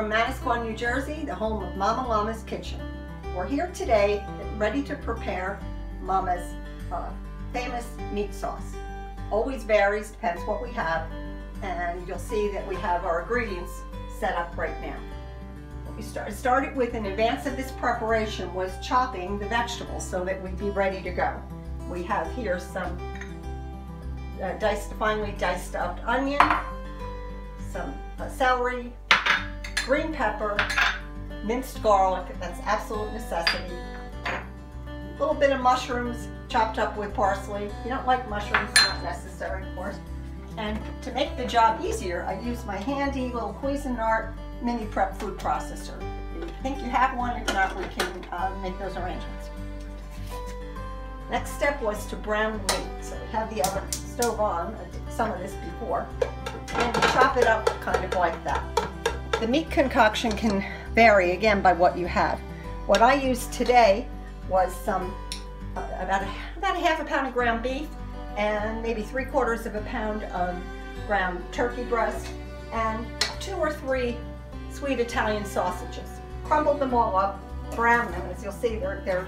from Manasquan, New Jersey, the home of Mama Llama's Kitchen. We're here today ready to prepare Mama's famous meat sauce. Always varies, depends what we have, and you'll see that we have our ingredients set up right now. What we started with in advance of this preparation was chopping the vegetables so that we'd be ready to go. We have here some finely diced up onion, some celery, green pepper, minced garlic, that's absolute necessity, a little bit of mushrooms chopped up with parsley. If you don't like mushrooms, not necessary, of course. And to make the job easier, I use my handy little Cuisinart mini prep food processor. If you think you have one, if not, we can make those arrangements. Next step was to brown the meat. So we have the oven stove on, I did some of this before, and we chop it up kind of like that. The meat concoction can vary again by what you have. What I used today was some about a half a pound of ground beef and maybe 3/4 of a pound of ground turkey breast and 2 or 3 sweet Italian sausages. Crumbled them all up, browned them. As you'll see, they're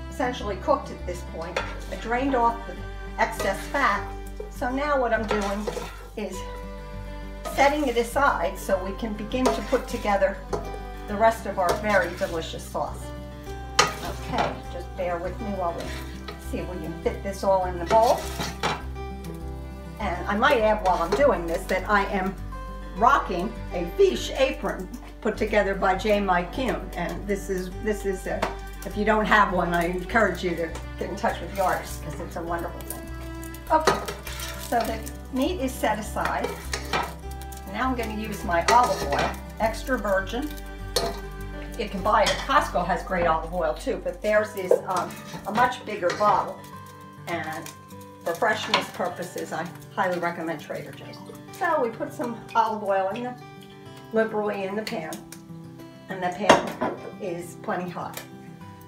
essentially cooked at this point. I drained off the excess fat. So now what I'm doing is setting it aside so we can begin to put together the rest of our very delicious sauce. Okay, just bear with me while we see if we can fit this all in the bowl. And I might add while I'm doing this that I am rocking a fiche apron put together by J. Mike Kuhn. And this is if you don't have one, I encourage you to get in touch with the artist because it's a wonderful thing. Okay, so the meat is set aside. Now I'm going to use my olive oil, extra virgin. You can buy it at Costco, has great olive oil too, but theirs is a much bigger bottle. And for freshness purposes, I highly recommend Trader Joe's. So we put some olive oil liberally in the pan, and the pan is plenty hot.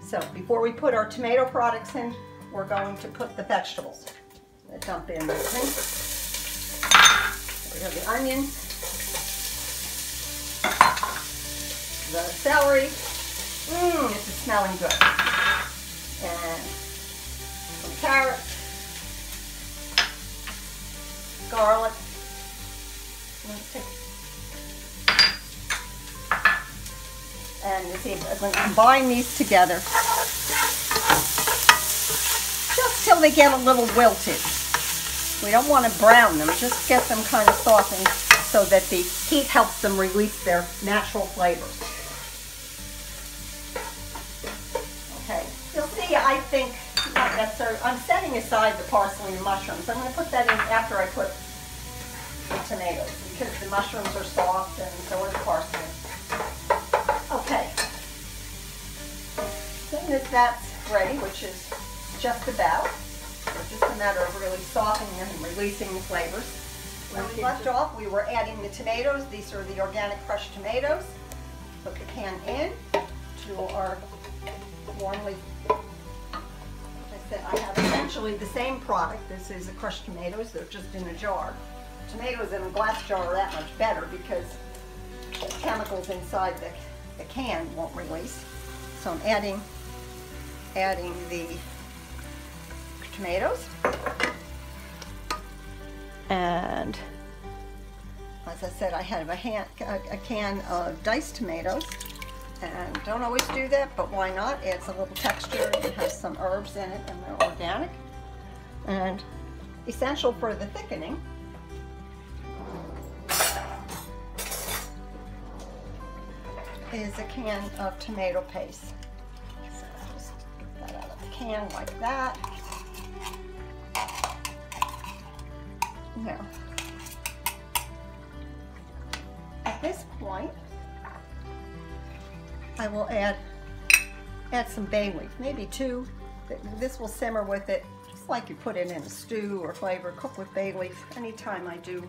So before we put our tomato products in, we're going to put the vegetables. I'm going to dump in this thing. We have the onion, the celery. This is smelling good. And some carrots, garlic. And you see, I'm going to combine these together just till they get a little wilted. We don't want to brown them, just get them kind of softened so that the heat helps them release their natural flavors. Okay, you'll see, I think, not necessarily, I'm setting aside the parsley and mushrooms. I'm going to put that in after I put the tomatoes because the mushrooms are soft and so are the parsley. Okay, as soon as that's ready, which is just about, it's just a matter of really softening them and releasing the flavors. When we left off, we were adding the tomatoes. These are the organic crushed tomatoes. Put the can in to our warmly, like I said, I have essentially the same product. This is the crushed tomatoes, they're just in a jar. Tomatoes in a glass jar are that much better because the chemicals inside the can won't release. So I'm adding the tomatoes, and as I said, I have a can of diced tomatoes, and don't always do that, but why not? Adds a little texture. It has some herbs in it, and they're organic, and essential for the thickening. Is a can of tomato paste. So just get that out of the can like that. Now, at this point, I will add some bay leaf, maybe 2. This will simmer with it, just like you put it in a stew or flavor. Cook with bay leaf anytime I do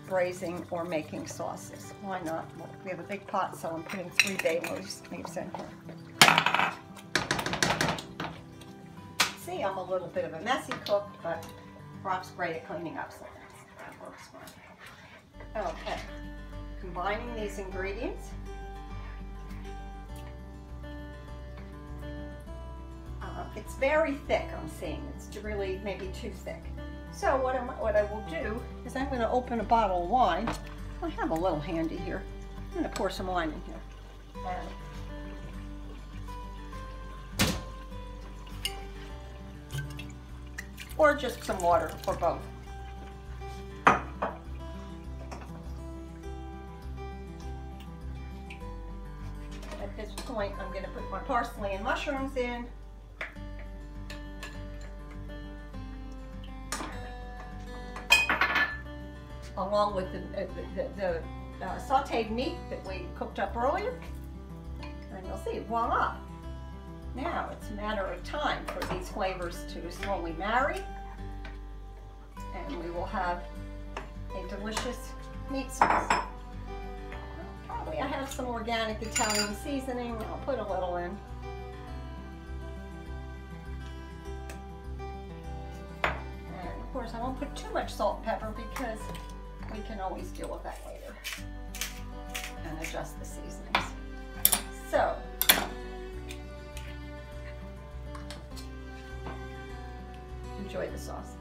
braising or making sauces. Why not? Well, we have a big pot, so I'm putting 3 bay leaves in here. See, I'm a little bit of a messy cook, but Rob's great at cleaning up, so that works fine. Okay. combining these ingredients. It's very thick, I'm seeing. It's really maybe too thick. So what I will do is I'm going to open a bottle of wine. I have a little handy here. I'm going to pour some wine in here. Or just some water, or both. At this point, I'm going to put my parsley and mushrooms in. Along with the sauteed meat that we cooked up earlier. And you'll see, voila. Now it's a matter of time for these flavors to slowly marry. And we will have a delicious meat sauce. Probably I have some organic Italian seasoning. I'll put a little in. And of course I won't put too much salt and pepper because we can always deal with that later and adjust the seasonings. So, enjoy the sauce.